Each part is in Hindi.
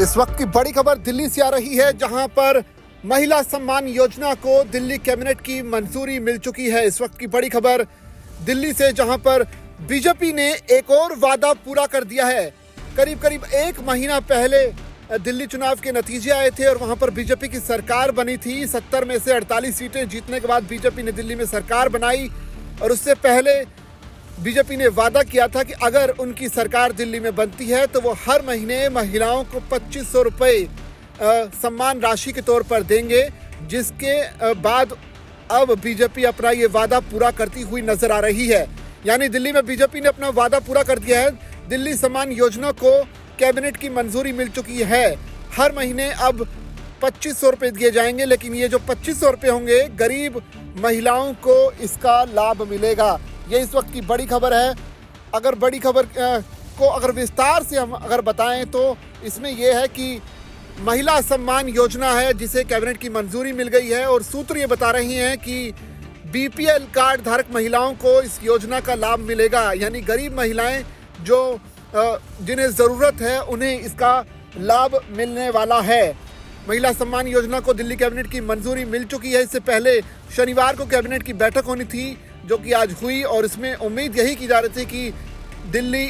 इस वक्त की बड़ी खबर दिल्ली से आ रही है, जहां पर महिला सम्मान योजना को दिल्ली कैबिनेट की मंजूरी मिल चुकी है। इस वक्त की बड़ी खबर दिल्ली से, जहां पर बीजेपी ने एक और वादा पूरा कर दिया है। करीब करीब एक महीना पहले दिल्ली चुनाव के नतीजे आए थे और वहां पर बीजेपी की सरकार बनी थी। 70 में से 48 सीटें जीतने के बाद बीजेपी ने दिल्ली में सरकार बनाई और उससे पहले बीजेपी ने वादा किया था कि अगर उनकी सरकार दिल्ली में बनती है तो वो हर महीने महिलाओं को 2500 रुपये सम्मान राशि के तौर पर देंगे, जिसके बाद अब बीजेपी अपना ये वादा पूरा करती हुई नजर आ रही है। यानी दिल्ली में बीजेपी ने अपना वादा पूरा कर दिया है। दिल्ली सम्मान योजना को कैबिनेट की मंजूरी मिल चुकी है। हर महीने अब 2500 रुपये दिए जाएंगे, लेकिन ये जो 2500 रुपये होंगे, गरीब महिलाओं को इसका लाभ मिलेगा। ये इस वक्त की बड़ी खबर है। अगर बड़ी खबर को अगर विस्तार से हम अगर बताएं तो इसमें यह है कि महिला सम्मान योजना है जिसे कैबिनेट की मंजूरी मिल गई है और सूत्र ये बता रही हैं कि बीपीएल कार्ड धारक महिलाओं को इस योजना का लाभ मिलेगा। यानी गरीब महिलाएं जो जिन्हें ज़रूरत है उन्हें इसका लाभ मिलने वाला है। महिला सम्मान योजना को दिल्ली कैबिनेट की मंजूरी मिल चुकी है। इससे पहले शनिवार को कैबिनेट की बैठक होनी थी, जो कि आज हुई और इसमें उम्मीद यही की जा रही थी कि दिल्ली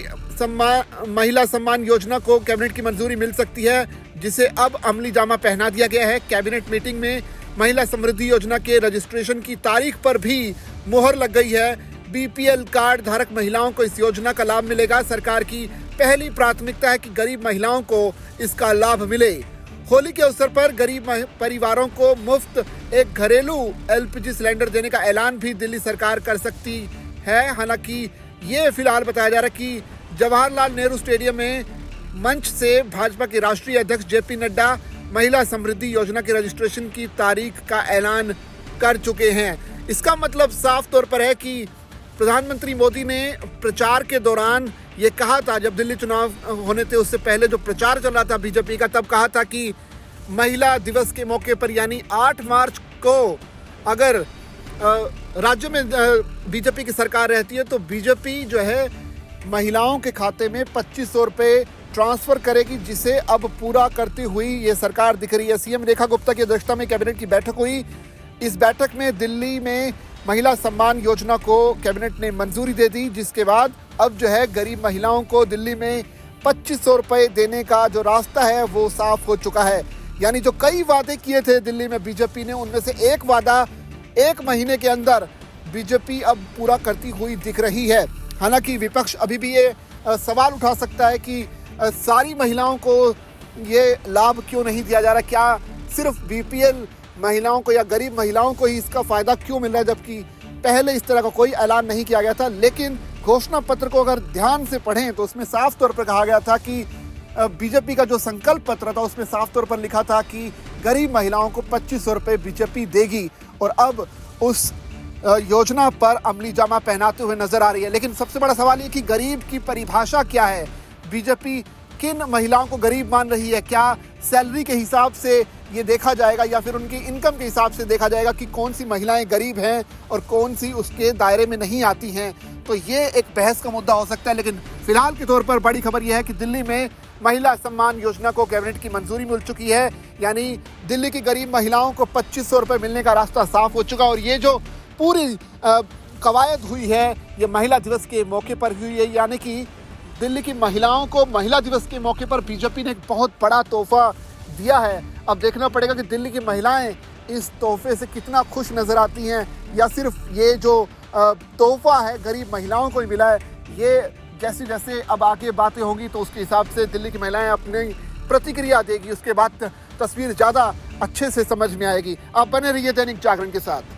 महिला सम्मान योजना को कैबिनेट की मंजूरी मिल सकती है, जिसे अब अमली जामा पहना दिया गया है। कैबिनेट मीटिंग में महिला समृद्धि योजना के रजिस्ट्रेशन की तारीख पर भी मुहर लग गई है। बीपीएल कार्ड धारक महिलाओं को इस योजना का लाभ मिलेगा। सरकार की पहली प्राथमिकता है कि गरीब महिलाओं को इसका लाभ मिले। होली के अवसर पर गरीब परिवारों को मुफ्त एक घरेलू एलपीजी सिलेंडर देने का ऐलान भी दिल्ली सरकार कर सकती है। हालांकि ये फिलहाल बताया जा रहा है कि जवाहरलाल नेहरू स्टेडियम में मंच से भाजपा के राष्ट्रीय अध्यक्ष जेपी नड्डा महिला समृद्धि योजना के रजिस्ट्रेशन की तारीख का ऐलान कर चुके हैं। इसका मतलब साफ तौर पर है कि प्रधानमंत्री मोदी ने प्रचार के दौरान ये कहा था, जब दिल्ली चुनाव होने थे उससे पहले जो प्रचार चल रहा था बीजेपी का, तब कहा था कि महिला दिवस के मौके पर यानी 8 मार्च को अगर राज्य में बीजेपी की सरकार रहती है तो बीजेपी जो है महिलाओं के खाते में 2500 रुपये ट्रांसफ़र करेगी, जिसे अब पूरा करती हुई ये सरकार दिख रही है। सीएम रेखा गुप्ता की अध्यक्षता में कैबिनेट की बैठक हुई। इस बैठक में दिल्ली में महिला सम्मान योजना को कैबिनेट ने मंजूरी दे दी, जिसके बाद अब जो है गरीब महिलाओं को दिल्ली में 2500 रुपये देने का जो रास्ता है वो साफ हो चुका है। यानी जो कई वादे किए थे दिल्ली में बीजेपी ने, उनमें से एक वादा एक महीने के अंदर बीजेपी अब पूरा करती हुई दिख रही है। हालांकि विपक्ष अभी भी ये सवाल उठा सकता है कि सारी महिलाओं को ये लाभ क्यों नहीं दिया जा रहा, क्या सिर्फ बीपीएल महिलाओं को या गरीब महिलाओं को ही इसका फ़ायदा क्यों मिल रहा है, जबकि पहले इस तरह का कोई ऐलान नहीं किया गया था। लेकिन घोषणा पत्र को अगर ध्यान से पढ़ें तो उसमें साफ तौर पर कहा गया था कि बीजेपी का जो संकल्प पत्र था उसमें साफ तौर पर लिखा था कि गरीब महिलाओं को 2500 रुपये बीजेपी देगी और अब उस योजना पर अमली जामा पहनाते हुए नजर आ रही है। लेकिन सबसे बड़ा सवाल ये कि गरीब की परिभाषा क्या है, बीजेपी किन महिलाओं को गरीब मान रही है? क्या सैलरी के हिसाब से ये देखा जाएगा या फिर उनकी इनकम के हिसाब से देखा जाएगा कि कौन सी महिलाएं गरीब हैं और कौन सी उसके दायरे में नहीं आती हैं? तो ये एक बहस का मुद्दा हो सकता है। लेकिन फिलहाल के तौर पर बड़ी खबर यह है कि दिल्ली में महिला सम्मान योजना को कैबिनेट की मंजूरी मिल चुकी है। यानी दिल्ली की गरीब महिलाओं को 2500 रुपये मिलने का रास्ता साफ हो चुका। और ये जो पूरी कवायद हुई है ये महिला दिवस के मौके पर हुई है। यानी कि दिल्ली की महिलाओं को महिला दिवस के मौके पर बीजेपी ने एक बहुत बड़ा तोहफा दिया है। अब देखना पड़ेगा कि दिल्ली की महिलाएं इस तोहफे से कितना खुश नजर आती हैं, या सिर्फ ये जो तोहफा है गरीब महिलाओं को ही मिला है। ये जैसे जैसे अब आगे बातें होंगी तो उसके हिसाब से दिल्ली की महिलाएं अपनी प्रतिक्रिया देगी, उसके बाद तस्वीर ज़्यादा अच्छे से समझ में आएगी। आप बने रहिए दैनिक जागरण के साथ।